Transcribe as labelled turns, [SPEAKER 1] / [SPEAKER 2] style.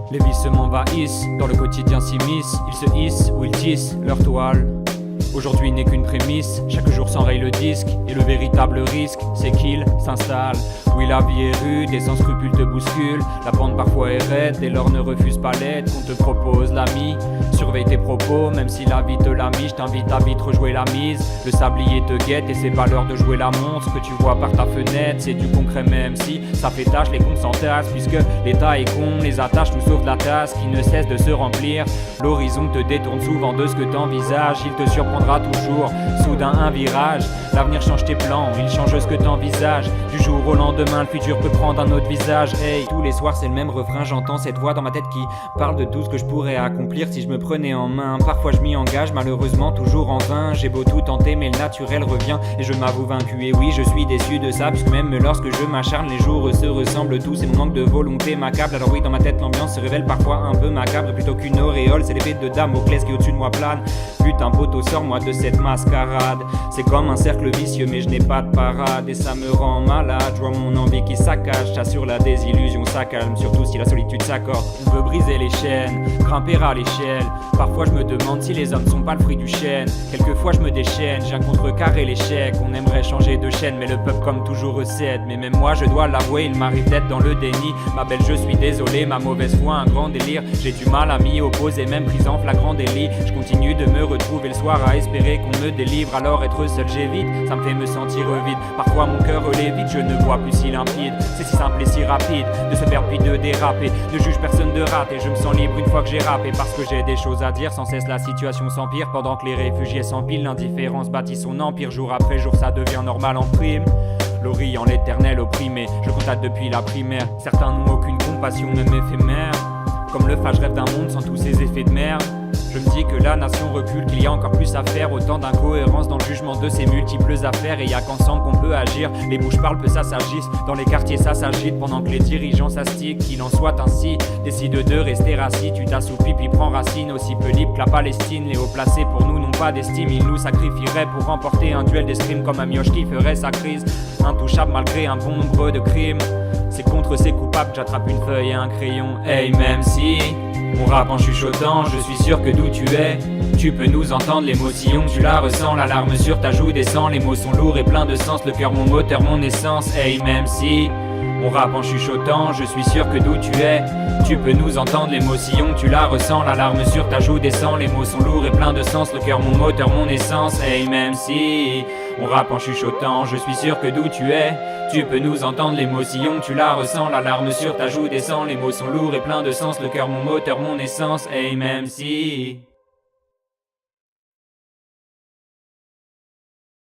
[SPEAKER 1] Les vices m'envahissent, dans le quotidien s'immiscent. Ils se hissent ou ils tissent leur toile. Aujourd'hui n'est qu'une prémisse, chaque jour s'enraye le disque. Et le véritable risque, c'est qu'il s'installe. Oui, la vie est rude et sans scrupule te bouscule. La pente parfois est raide, dès lors ne refuse pas l'aide qu'on te propose, l'ami. Surveille tes propos, même si la vie te l'a mis. Je t'invite à vite rejouer la mise. Le sablier te guette et c'est pas l'heure de jouer la montre. Ce que tu vois par ta fenêtre, c'est du concret même si ça fait tâche, les cons s'entassent. Puisque l'état est con, les attaches tout sauf la tasse qui ne cesse de se remplir. L'horizon te détourne souvent de ce que t'envisages. Il te surprendra toujours, soudain un virage. L'avenir change tes plans, il change ce que t'envisages. Du jour au lendemain, le futur peut prendre un autre visage. Hey, tous les soirs c'est le même refrain, j'entends cette voix dans ma tête qui parle de tout ce que je pourrais accomplir si je me prenais en main. Parfois je m'y engage, malheureusement toujours en vain. J'ai beau tout tenter mais le naturel revient et je m'avoue vaincu. Et oui, je suis déçu de ça, puisque même lorsque je m'acharne, les jours se ressemblent tous. Et mon manque de volonté m'accable. Alors oui, dans ma tête l'ambiance se révèle parfois un peu macabre. Plutôt qu'une auréole, c'est l'épée de Damoclès qui au-dessus de moi plane. Putain poteau, sors-moi de cette mascarade. C'est comme un cercle vicieux mais je n'ai pas de parade. Et ça me rend malade, je vois mon envie qui saccage. J'assure la désillusion, ça calme, surtout si la solitude s'accorde. On veut briser les chaînes, grimper à l'échelle. Parfois je me demande si les hommes sont pas le fruit du chêne. Quelquefois je me déchaîne, j'ai un contrecarré l'échec. On aimerait changer de chaîne mais le peuple comme toujours recède. Mais même moi je dois l'avouer, il m'arrive d'être dans le déni. Ma belle je suis désolé, ma mauvaise foi un grand délire. J'ai du mal à m'y opposer, même prise en flagrant délit. Je continue de me retrouver le soir à espérer qu'on me délivre. Alors être seul j'évite, ça me fait me sentir vide. Parfois mon cœur lévite, je ne vois plus si limpide. C'est si simple et si rapide de se perdre puis de déraper. Ne juge personne de rater, je me sens libre une fois que j'ai rappé. Parce que j'ai des choses à dire, sans cesse la situation s'empire. Pendant que les réfugiés s'empilent, l'indifférence bâtit son empire. Jour après jour ça devient normal en prime. L'orient l'éternel opprimé, je le constate depuis la primaire. Certains n'ont aucune compassion, même éphémère. Comme le phage rêve d'un monde sans tous ses effets de merde. Je me dis que la nation recule, qu'il y a encore plus à faire. Autant d'incohérences dans le jugement de ces multiples affaires. Et y a qu'ensemble qu'on peut agir. Les bouches parlent, peu ça s'agisse. Dans les quartiers ça s'agite. Pendant que les dirigeants s'astiquent, qu'il en soit ainsi. Décide de rester assis, tu t'assoupis puis prends racine. Aussi peu libre que la Palestine. Les hauts placés pour nous n'ont pas d'estime. Ils nous sacrifieraient pour remporter un duel d'escrime. Comme un mioche qui ferait sa crise. Intouchable malgré un bon nombre de crimes. C'est contre ces coupables que j'attrape une feuille et un crayon. Hey, même si on rappe en chuchotant, je suis sûr que d'où tu es, tu peux nous entendre, l'émotion tu la ressens, la larme sur ta joue descend, les mots sont lourds et pleins de sens, le cœur mon moteur, mon essence. Hey, même si on rappe en chuchotant, je suis sûr que d'où tu es, tu peux nous entendre, l'émotion tu la ressens, la larme sur ta joue descend, les mots sont lourds et pleins de sens, le cœur mon moteur, mon essence. Hey, même si on rappe en chuchotant, je suis sûr que d'où tu es, tu peux nous entendre, l'émotion tu la ressens, la larme sur ta joue descend, les mots sont lourds et pleins de sens, le cœur mon moteur, mon essence. Hey, même si